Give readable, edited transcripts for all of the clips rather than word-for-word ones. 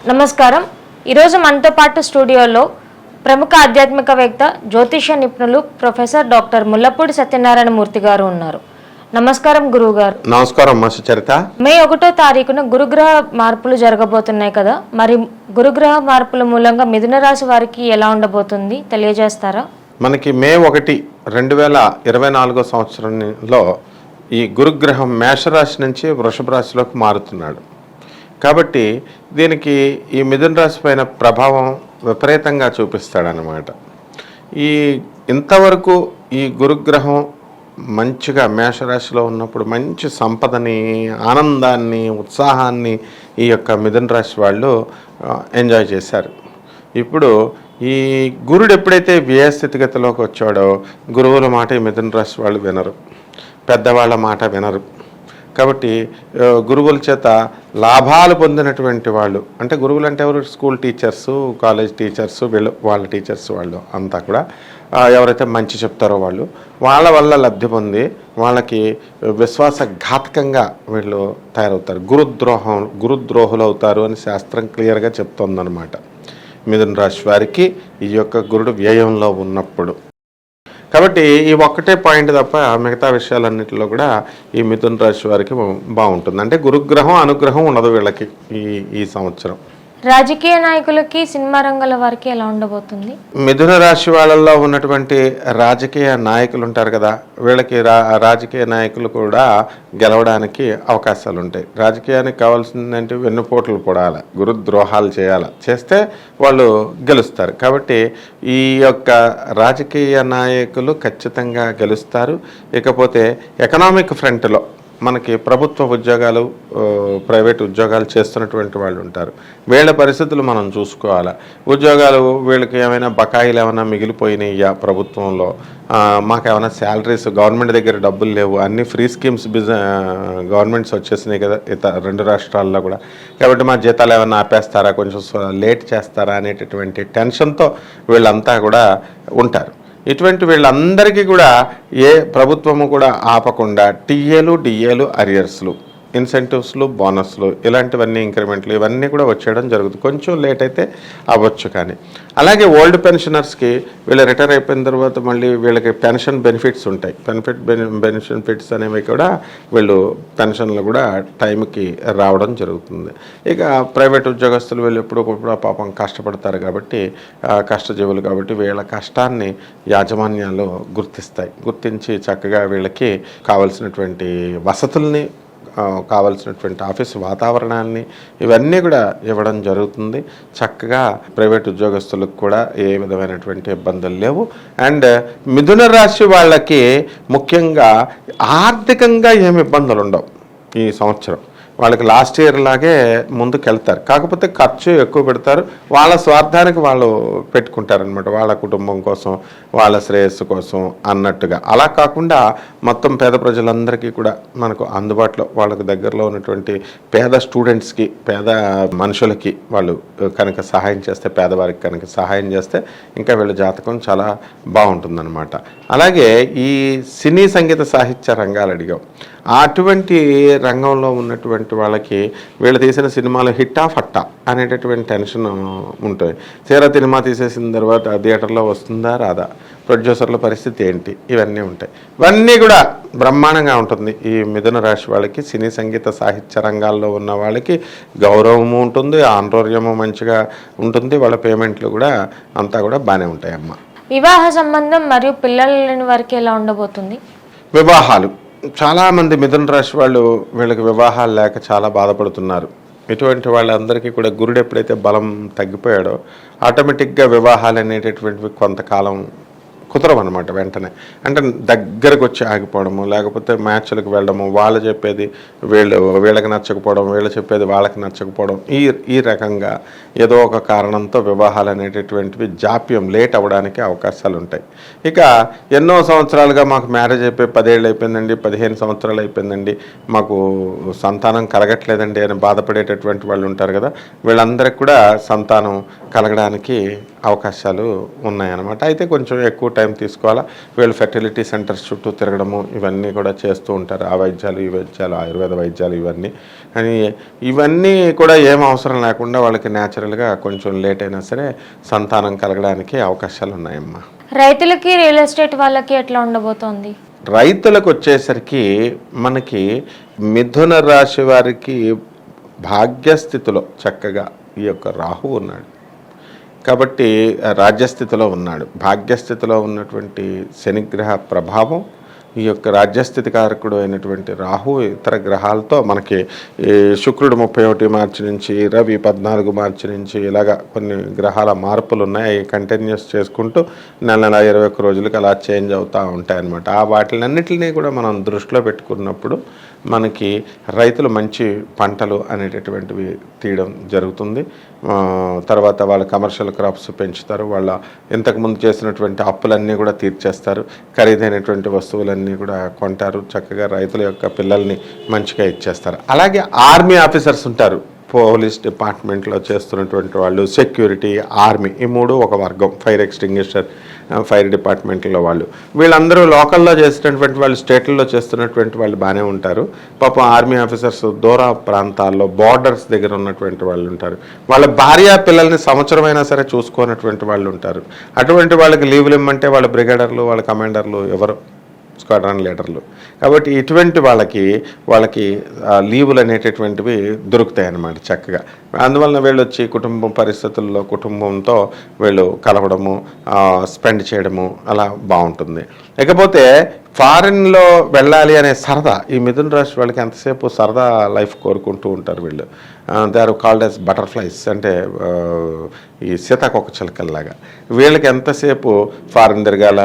నమస్కారం. ఈరోజు మనతో పాటు స్టూడియోలో ప్రముఖ ఆధ్యాత్మికవేత్త జ్యోతిష నిపుణులు ప్రొఫెసర్ డాక్టర్ ముల్లపూడి సత్యనారాయణ మూర్తి గారు ఉన్నారు. నమస్కారం గురువు గారు. నమస్కారం సుచరిత. మే 1వ తారీఖున గురుగ్రహ మార్పులు జరగబోతున్నాయి కదా, మరి గురుగ్రహ మార్పుల మూలంగా మిథున రాశి వారికి ఎలా ఉండబోతుంది తెలియజేస్తారా? మనకి మే 1, 2024 సంవత్సరంలో ఈ గురుగ్రహం మేషరాశి నుంచి వృషభ రాశిలోకి మారుతున్నాడు. కాబట్టి దీనికి ఈ మిథున రాశి పైన ప్రభావం విపరీతంగా చూపిస్తాడనమాట. ఇంతవరకు ఈ గురుగ్రహం మంచిగా మేషరాశిలో ఉన్నప్పుడు మంచి సంపదని, ఆనందాన్ని, ఉత్సాహాన్ని ఈ యొక్క మిథున రాశి వాళ్ళు ఎంజాయ్ చేశారు. ఇప్పుడు ఈ గురుడు ఎప్పుడైతే వ్యయ స్థితిగతిలోకి వచ్చాడో గురువుల మాట ఈ మిథున రాశి వాళ్ళు వినరు, పెద్దవాళ్ళ మాట వినరు. కాబట్టి గురువుల చేత లాభాలు పొందినటువంటి వాళ్ళు, అంటే గురువులు అంటే ఎవరు? స్కూల్ టీచర్సు, కాలేజ్ టీచర్సు, వాళ్ళ టీచర్స్ వాళ్ళు అంతా కూడా ఎవరైతే మంచి చెప్తారో వాళ్ళ వల్ల లబ్ధి పొంది వాళ్ళకి విశ్వాసఘాతకంగా వీళ్ళు తయారవుతారు. గురుద్రోహులు అవుతారు అని శాస్త్రం క్లియర్గా చెప్తోందనమాట. మిథున రాశి వారికి ఈ యొక్క గురుడు వ్యయంలో ఉన్నప్పుడు. కాబట్టి ఈ ఒక్కటే పాయింట్ తప్ప మిగతా విషయాలన్నింటిలో కూడా ఈ మిథున రాశి వారికి బాగుంటుంది. అంటే గురుగ్రహం అనుగ్రహం ఉండదు వీళ్ళకి ఈ సంవత్సరం. రాజకీయ నాయకులకి, సినిమా రంగాల వారికి ఎలా ఉండబోతుంది? మిథున రాశి వాళ్ళల్లో ఉన్నటువంటి రాజకీయ నాయకులు ఉంటారు కదా, వీళ్ళకి రాజకీయ నాయకులు కూడా గెలవడానికి అవకాశాలు ఉంటాయి. రాజకీయానికి కావాల్సిందంటే వెన్నుపోట్లు పొడాలి, గురుద్రోహాలు చేస్తే వాళ్ళు గెలుస్తారు. కాబట్టి ఈ యొక్క రాజకీయ నాయకులు ఖచ్చితంగా గెలుస్తారు. ఇకపోతే ఎకనామిక్ ఫ్రంట్లో మనకి ప్రభుత్వ ఉద్యోగాలు, ప్రైవేట్ ఉద్యోగాలు చేస్తున్నటువంటి వాళ్ళు ఉంటారు. వీళ్ళ పరిస్థితులు మనం చూసుకోవాలి. ఉద్యోగాలు వీళ్ళకి ఏమైనా బకాయిలు ఏమైనా మిగిలిపోయినాయా ప్రభుత్వంలో, మాకేమైనా శాలరీస్, గవర్నమెంట్ దగ్గర డబ్బులు లేవు, అన్ని ఫ్రీ స్కీమ్స్ గవర్నమెంట్స్ వచ్చేసినాయి కదా రెండు రాష్ట్రాల్లో కూడా. కాబట్టి మా జీతాలు ఏమైనా ఆపేస్తారా, కొంచెం లేట్ చేస్తారా అనేటటువంటి టెన్షన్తో వీళ్ళంతా కూడా ఉంటారు. ఇటువంటి వీళ్ళందరికీ కూడా ఏ ప్రభుత్వము కూడా ఆపకుండా డిఏలు, అరియర్స్లు, ఇన్సెంటివ్స్లు, బోనస్లు, ఇలాంటివన్నీ, ఇంక్రిమెంట్లు ఇవన్నీ కూడా వచ్చేయడం జరుగుతుంది. కొంచెం లేట్ అయితే అవ్వచ్చు. కానీ అలాగే ఓల్డ్ పెన్షనర్స్కి వీళ్ళు రిటైర్ అయిపోయిన తర్వాత మళ్ళీ వీళ్ళకి పెన్షన్ బెనిఫిట్స్ ఉంటాయి. బెనిఫిట్స్ అనేవి కూడా వీళ్ళు పెన్షన్లు కూడా టైంకి రావడం జరుగుతుంది. ఇక ప్రైవేట్ ఉద్యోగస్తులు వీళ్ళు ఎప్పుడు పాపం కష్టపడతారు కాబట్టి, కష్టజీవులు కాబట్టి వీళ్ళ కష్టాన్ని యాజమాన్యాలు గుర్తించి చక్కగా వీళ్ళకి కావలసినటువంటి వసతుల్ని, కావాల్సినటువంటి ఆఫీస్ వాతావరణాన్ని ఇవన్నీ కూడా ఇవ్వడం జరుగుతుంది. చక్కగా ప్రైవేట్ ఉద్యోగస్తులకు కూడా ఏ విధమైనటువంటి ఇబ్బందులు లేవు. అండ్ మిథున రాశి వాళ్ళకి ముఖ్యంగా ఆర్థికంగా ఏమి ఇబ్బందులు ఉండవు ఈ సంవత్సరం. వాళ్ళకి లాస్ట్ ఇయర్ లాగే ముందుకెళ్తారు. కాకపోతే ఖర్చు ఎక్కువ పెడతారు, వాళ్ళ స్వార్థానికి వాళ్ళు పెట్టుకుంటారనమాట, వాళ్ళ కుటుంబం కోసం, వాళ్ళ శ్రేయస్సు కోసం అన్నట్టుగా. అలా కాకుండా మొత్తం పేద ప్రజలందరికీ కూడా మనకు అందుబాటులో, వాళ్ళకి దగ్గరలో ఉన్నటువంటి పేద స్టూడెంట్స్కి, పేద మనుషులకి వాళ్ళు కనుక సహాయం చేస్తే, పేదవారికి కనుక సహాయం చేస్తే ఇంకా వీళ్ళ జాతకం చాలా బాగుంటుందన్నమాట. అలాగే ఈ సినీ సంగీత సాహిత్య రంగాలు అడిగాం, అటువంటి రంగంలో ఉన్నటువంటి వాళ్ళకి వీళ్ళు తీసిన సినిమాలు హిట్టా ఫట్టా అనేటటువంటి టెన్షన్ ఉంటుంది. సినిమా తీసేసిన తర్వాత థియేటర్లో వస్తుందా రాదా, ప్రొడ్యూసర్ల పరిస్థితి ఏంటి, ఇవన్నీ ఉంటాయి. ఇవన్నీ కూడా బ్రహ్మాండంగా ఉంటుంది. ఈ మిథున రాశి వాళ్ళకి సినీ సంగీత సాహిత్య రంగాల్లో ఉన్న వాళ్ళకి గౌరవము ఉంటుంది, ఆంతర్యము మంచిగా ఉంటుంది, వాళ్ళ పేమెంట్లు కూడా అంతా కూడా బాగానే ఉంటాయమ్మ. వివాహ సంబంధం మరియు పిల్లలు లేని వారికి ఎలా ఉండబోతుంది? వివాహాలు చాలామంది మిథున రాశి వాళ్ళు వీళ్ళకి వివాహాలు లేక చాలా బాధపడుతున్నారు. ఇటువంటి వాళ్ళందరికీ కూడా గురుడు ఎప్పుడైతే బలం తగ్గిపోయాడో ఆటోమేటిక్గా వివాహాలు అనేటటువంటివి కొంతకాలం కుదరవన్నమాట. వెంటనే అంటే దగ్గరకు వచ్చి ఆగిపోవడము, లేకపోతే మ్యాచ్లకు వెళ్ళడము, వాళ్ళు చెప్పేది వీళ్ళకి నచ్చకపోవడం, వీళ్ళు చెప్పేది వాళ్ళకి నచ్చకపోవడం, ఈ రకంగా ఏదో ఒక కారణంతో వివాహాలు అనేటటువంటివి జాప్యం, లేట్ అవ్వడానికి అవకాశాలు ఉంటాయి. ఇక ఎన్నో సంవత్సరాలుగా మాకు మ్యారేజ్ అయిపోయి 10 ఏళ్ళు అయిపోయిందండి, 15 సంవత్సరాలు అయిపోయిందండి, మాకు సంతానం కలగట్లేదండి అని బాధపడేటటువంటి వాళ్ళు ఉంటారు కదా, వీళ్ళందరికీ కూడా సంతానం కలగడానికి అవకాశాలు ఉన్నాయన్నమాట. అయితే కొంచెం ఎక్కువ టైం తీసుకోవాలా. వీళ్ళు ఫెర్టిలిటీ సెంటర్స్ చుట్టూ తిరగడము ఇవన్నీ కూడా చేస్తూ ఉంటారు. ఆ వైద్యాలు ఈ వైద్యాలు ఆయుర్వేద వైద్యాలు ఇవన్నీ. కానీ ఇవన్నీ కూడా ఏం అవసరం లేకుండా వాళ్ళకి న్యాచురల్గా కొంచెం లేట్ అయినా సరే సంతానం కలగడానికి అవకాశాలు ఉన్నాయమ్మా. రైతులకి, రియల్ ఎస్టేట్ వాళ్ళకి ఎట్లా ఉండబోతోంది? రైతులకు వచ్చేసరికి మనకి మిథున రాశి వారికి భాగ్యస్థితిలో చక్కగా ఈ యొక్క రాహు ఉన్నాడు కాబట్టి రాజ్యస్థితిలో ఉన్నాడు. భాగ్యస్థితిలో ఉన్నటువంటి శనిగ్రహ ప్రభావం, ఈ యొక్క రాజ్యస్థితి కారకుడు అయినటువంటి రాహు ఇతర గ్రహాలతో మనకి శుక్రుడు 31 మార్చి నుంచి, రవి 14 మార్చి నుంచి ఇలాగా కొన్ని గ్రహాల మార్పులు ఉన్నాయి. అవి కంటిన్యూస్ చేసుకుంటూ నెల 21 రోజులకి అలా చేంజ్ అవుతూ ఉంటాయి అన్నమాట. ఆ వాటిలన్నిటినీ కూడా మనం దృష్టిలో పెట్టుకున్నప్పుడు మనకి రైతులు మంచి పంటలు అనేటటువంటివి తీయడం జరుగుతుంది. తర్వాత వాళ్ళ కమర్షియల్ క్రాప్స్ పెంచుతారు. వాళ్ళ ఇంతకుముందు చేసినటువంటి అప్పులన్నీ కూడా తీర్చేస్తారు. ఖరీదైనటువంటి వస్తువులన్నీ కూడా కొంటారు. చక్కగా రైతుల యొక్క పిల్లల్ని మంచిగా ఇచ్చేస్తారు. అలాగే ఆర్మీ ఆఫీసర్స్ ఉంటారు. పోలీస్ డిపార్ట్మెంట్లో చేస్తున్నటువంటి వాళ్ళు, సెక్యూరిటీ, ఆర్మీ, ఈ మూడు ఒక వర్గం. ఫైర్ ఎక్స్టింగ్విషర్, ఫైర్ డిపార్ట్మెంట్లో వాళ్ళు, వీళ్ళందరూ లోకల్లో చేసినటువంటి వాళ్ళు, స్టేట్లలో చేస్తున్నటువంటి వాళ్ళు బాగానే ఉంటారు. పాపం ఆర్మీ ఆఫీసర్స్ దూర ప్రాంతాల్లో బార్డర్స్ దగ్గర ఉన్నటువంటి వాళ్ళు ఉంటారు. వాళ్ళ భార్య పిల్లల్ని సంవత్సరమైనా సరే చూసుకున్నటువంటి వాళ్ళు ఉంటారు. అటువంటి వాళ్ళకి లీవులు ఇమ్మంటే వాళ్ళ బ్రిగేడర్లు, వాళ్ళ కమాండర్లు ఎవరు? స్క్వాడ్రన్ లీడర్లు. కాబట్టి ఇటువంటి వాళ్ళకి లీవులు అనేటటువంటివి దొరుకుతాయి అన్నమాట చక్కగా. అందువలన వీళ్ళు వచ్చి కుటుంబం పరిస్థితుల్లో కుటుంబంతో వీళ్ళు కలవడము, స్పెండ్ చేయడము అలా బాగుంటుంది. ఇకపోతే ఫారిన్లో వెళ్ళాలి అనే సరదా, ఈ మిథున రాశి వాళ్ళకి ఎంతసేపు సరదా లైఫ్ కోరుకుంటూ ఉంటారు వీళ్ళు. They are called as butterflies, అంటే ఈ సీతాకోక చిలకల్లాగా. వీళ్ళకి ఎంతసేపు ఫారిన్ తిరగాల,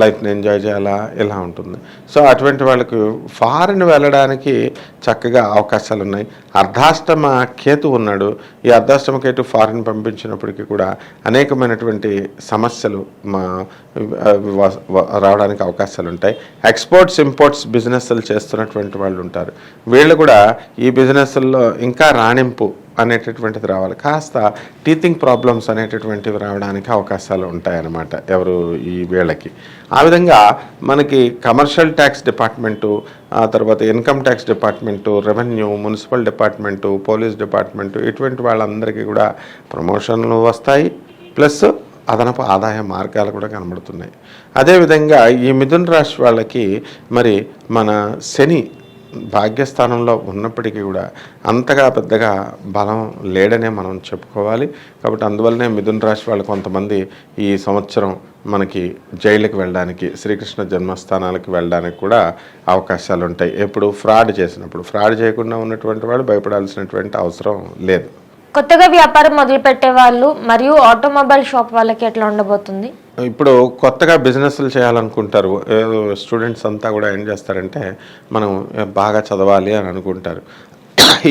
లైఫ్ని ఎంజాయ్ చేయాలా, ఇలా ఉంటుంది. సో అటువంటి వాళ్ళకి ఫారిన్ వెళ్ళడానికి చక్కగా అవకాశాలు ఉన్నాయి. అర్ధాష్టమ కేతు ఉన్నాడు. ఈ అర్ధాష్టమ కేతు ఫారిన్ పంపించినప్పటికీ కూడా అనేకమైనటువంటి సమస్యలు రావడానికి అవకాశాలు ఉంటాయి. ఎక్స్పోర్ట్స్, ఇంపోర్ట్స్ బిజినెస్లు చేస్తున్నటువంటి వాళ్ళు ఉంటారు. వీళ్ళు కూడా ఈ బిజినెస్ల్లో ఇంకా రాణింపు అనేటటువంటిది రావాలి. కాస్త టీచింగ్ ప్రాబ్లమ్స్ అనేటటువంటివి రావడానికి అవకాశాలు ఉంటాయన్నమాట ఎవరు ఈ వీళ్ళకి. ఆ విధంగా మనకి కమర్షియల్ ట్యాక్స్ డిపార్ట్మెంటు, ఆ తర్వాత income tax department, revenue, municipal department, police department, ఇటువంటి వాళ్ళందరికీ కూడా ప్రమోషన్లు వస్తాయి. ప్లస్ అదనపు ఆదాయ మార్గాలు కూడా కనబడుతున్నాయి. అదేవిధంగా ఈ మిథున రాశి వాళ్ళకి మరి మన శని భాగ్యస్థానంలో ఉన్నప్పటికీ కూడా అంతగా పెద్దగా బలం లేడనే మనం చెప్పుకోవాలి. కాబట్టి అందువల్లనే మిథున రాశి వాళ్ళు కొంతమంది ఈ సంవత్సరం మనకి జైలుకి వెళ్ళడానికి, శ్రీకృష్ణ జన్మస్థానాలకు వెళ్ళడానికి కూడా అవకాశాలు ఉంటాయి. ఎప్పుడు ఫ్రాడ్ చేసినప్పుడు. ఫ్రాడ్ చేయకుండా ఉన్నటువంటి వాళ్ళు భయపడాల్సినటువంటి అవసరం లేదు. కొత్తగా వ్యాపారం మొదలుపెట్టే వాళ్ళు మరియు ఆటోమొబైల్ షాప్ వాళ్ళకి ఎట్లా ఉండబోతుంది? ఇప్పుడు కొత్తగా బిజినెస్లు చేయాలనుకుంటారు స్టూడెంట్స్ అంతా కూడా ఏం చేస్తారంటే మనం బాగా చదవాలి అని అనుకుంటారు.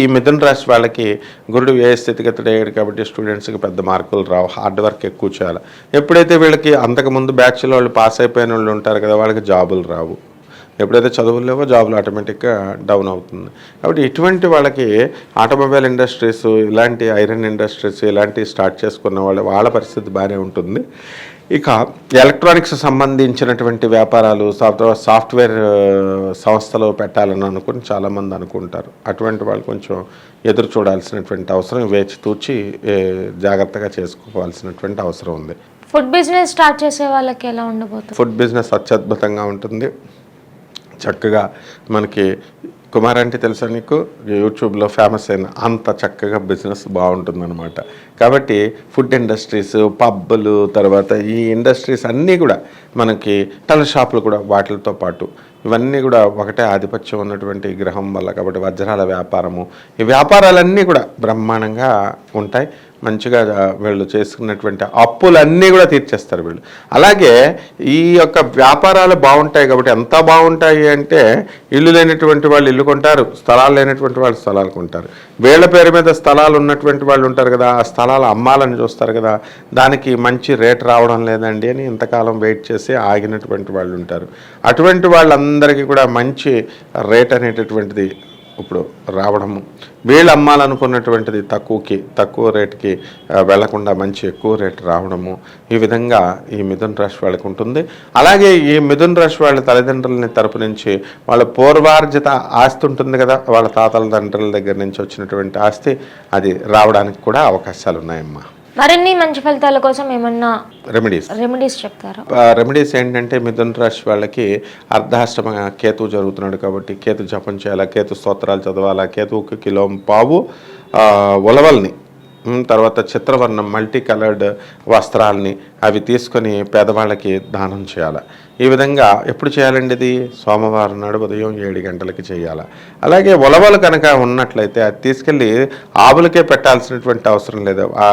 ఈ మిథున రాశి వాళ్ళకి గురుడు ఏ స్థితిగతుడు అయ్యాడు కాబట్టి స్టూడెంట్స్కి పెద్ద మార్కులు రావు, హార్డ్ వర్క్ ఎక్కువ చేయాలి. ఎప్పుడైతే వీళ్ళకి అంతకుముందు బ్యాచ్లో వాళ్ళు పాస్ అయిపోయిన వాళ్ళు ఉంటారు కదా, వాళ్ళకి జాబులు రావు. ఎప్పుడైతే చదువులు లేవో జాబులు ఆటోమేటిక్గా డౌన్ అవుతుంది. కాబట్టి ఇటువంటి వాళ్ళకి ఆటోమొబైల్ ఇండస్ట్రీస్, ఇలాంటి ఐరన్ ఇండస్ట్రీస్ ఇలాంటివి స్టార్ట్ చేసుకున్న వాళ్ళ పరిస్థితి బాగానే ఉంటుంది. ఇక ఎలక్ట్రానిక్స్ సంబంధించినటువంటి వ్యాపారాలు, సాఫ్ట్వేర్ సంస్థలు పెట్టాలని అనుకుని చాలామంది అనుకుంటారు. అటువంటి వాళ్ళు కొంచెం ఎదురు చూడాల్సినటువంటి అవసరం, వేచి తూచి జాగ్రత్తగా చేసుకోవాల్సినటువంటి అవసరం ఉంది. ఫుడ్ బిజినెస్ స్టార్ట్ చేసే వాళ్ళకి ఎలా ఉండబోతుంది? ఫుడ్ బిజినెస్ అత్యద్భుతంగా ఉంటుంది. చక్కగా మనకి కుమార్ అంటే తెలుసా నీకు, యూట్యూబ్లో ఫేమస్ అయిన అంత చక్కగా బిజినెస్ బాగుంటుందన్నమాట. కాబట్టి ఫుడ్ ఇండస్ట్రీస్, పబ్బులు, తర్వాత ఈ ఇండస్ట్రీస్ అన్నీ కూడా మనకి టల్ షాపులు కూడా వాటితో పాటు ఇవన్నీ కూడా ఒకటే ఆధిపత్యం ఉన్నటువంటి గ్రహం వల్ల. కాబట్టి వజ్రాల వ్యాపారము, ఈ వ్యాపారాలన్నీ కూడా బ్రహ్మాండంగా ఉంటాయి. మంచిగా వీళ్ళు చేసుకున్నటువంటి అప్పులన్నీ కూడా తీర్చేస్తారు వీళ్ళు. అలాగే ఈ యొక్క వ్యాపారాలు బాగుంటాయి కాబట్టి ఎంత బాగుంటాయి అంటే ఇల్లు లేనటువంటి వాళ్ళు ఇల్లు కొంటారు, స్థలాలు లేనటువంటి వాళ్ళు స్థలాలు కొంటారు. వీళ్ళ పేరు మీద స్థలాలు ఉన్నటువంటి వాళ్ళు ఉంటారు కదా, ఆ స్థలాలు అమ్మాలని చూస్తారు కదా, దానికి మంచి రేట్ రావడం లేదండి అని ఇంతకాలం వెయిట్ చేసి ఆగినటువంటి వాళ్ళు ఉంటారు. అటువంటి వాళ్ళందరికీ కూడా మంచి రేట్ అనేటటువంటిది ఇప్పుడు రావడము, వీళ్ళు అమ్మాలనుకున్నటువంటిది తక్కువ రేటుకి వెళ్లకుండా మంచి ఎక్కువ రేటు రావడము, ఈ విధంగా ఈ మిథున రాశి వాళ్ళకి ఉంటుంది. అలాగే ఈ మిథున రాశి వాళ్ళ తల్లిదండ్రులని తరపు నుంచి వాళ్ళ పూర్వార్జిత ఆస్తి ఉంటుంది కదా, వాళ్ళ తాతల తండ్రుల దగ్గర నుంచి వచ్చినటువంటి ఆస్తి అది రావడానికి కూడా అవకాశాలు ఉన్నాయమ్మా. మరిన్ని మంచి ఫలితాల కోసం ఏమన్నా రెమెడీస్ చెప్తారా? రెమెడీస్ ఏంటంటే మిథున రాశి వాళ్ళకి అర్ధాష్టమ కేతువు జరుగుతున్నాడు కాబట్టి కేతు జపం చేయాలా, కేతు స్తోత్రాలు చదవాలా, కేతువుకి కిలోం పావు ఉలవల్ని, తర్వాత చిత్రవర్ణం మల్టీ కలర్డ్ వస్త్రాలని అవి తీసుకొని పేదవాళ్ళకి దానం చేయాలి. ఈ విధంగా ఎప్పుడు చేయాలండి? ఇది సోమవారం నాడు ఉదయం 7 గంటలకి చేయాలి. అలాగే ఉలవలు కనుక ఉన్నట్లయితే అది తీసుకెళ్ళి ఆవులకే పెట్టాల్సినటువంటి అవసరం లేదు. ఆ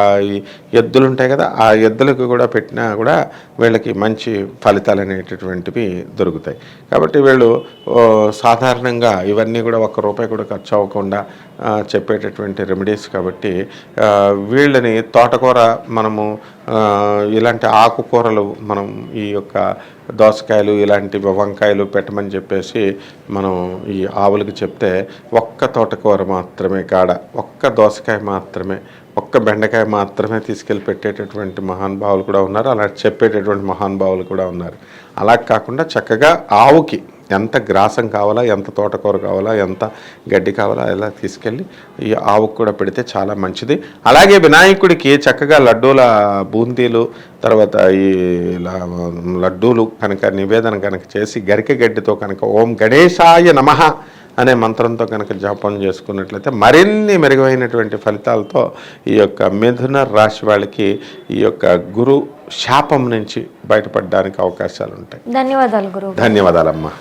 ఎద్దులు ఉంటాయి కదా, ఆ ఎద్దులకు కూడా పెట్టినా కూడా వీళ్ళకి మంచి ఫలితాలు అనేటటువంటివి దొరుకుతాయి. కాబట్టి వీళ్ళు సాధారణంగా ఇవన్నీ కూడా ₹1 కూడా ఖర్చు అవ్వకుండా చెప్పేటటువంటి రెమెడీస్ కాబట్టి వీళ్ళని తోటకూర మనము ఇలాంటి ఆకుకూరలు మనం ఈ యొక్క దోసకాయలు ఇలాంటి వంకాయలు పెట్టమని చెప్పేసి మనం ఈ ఆవులకి చెప్తే ఒక్క తోటకూర మాత్రమే కాడ, ఒక్క దోసకాయ మాత్రమే, ఒక్క బెండకాయ మాత్రమే తీసుకెళ్ళి పెట్టేటటువంటి మహానుభావులు కూడా ఉన్నారు. అలా చెప్పేటటువంటి మహానుభావులు కూడా ఉన్నారు. అలా కాకుండా చక్కగా ఆవుకి ఎంత గ్రాసం కావాలా, ఎంత తోటకూర కావాలా, ఎంత గడ్డి కావాలా అలా తీసుకెళ్ళి ఈ ఆవుకు కూడా పెడితే చాలా మంచిది. అలాగే వినాయకుడికి చక్కగా లడ్డూల బూందీలు, తర్వాత ఈ లడ్డూలు కనుక నివేదన కనుక చేసి గరిక గడ్డితో కనుక ఓం గణేశాయ నమః అనే మంత్రంతో కనుక జపం చేసుకున్నట్లయితే మరిన్ని మెరుగైనటువంటి ఫలితాలతో ఈ యొక్క మిథున రాశి వాళ్ళకి ఈ యొక్క గురు శాపం నుంచి బయటపడడానికి అవకాశాలు ఉంటాయి. ధన్యవాదాలు గురువు. ధన్యవాదాలమ్మా.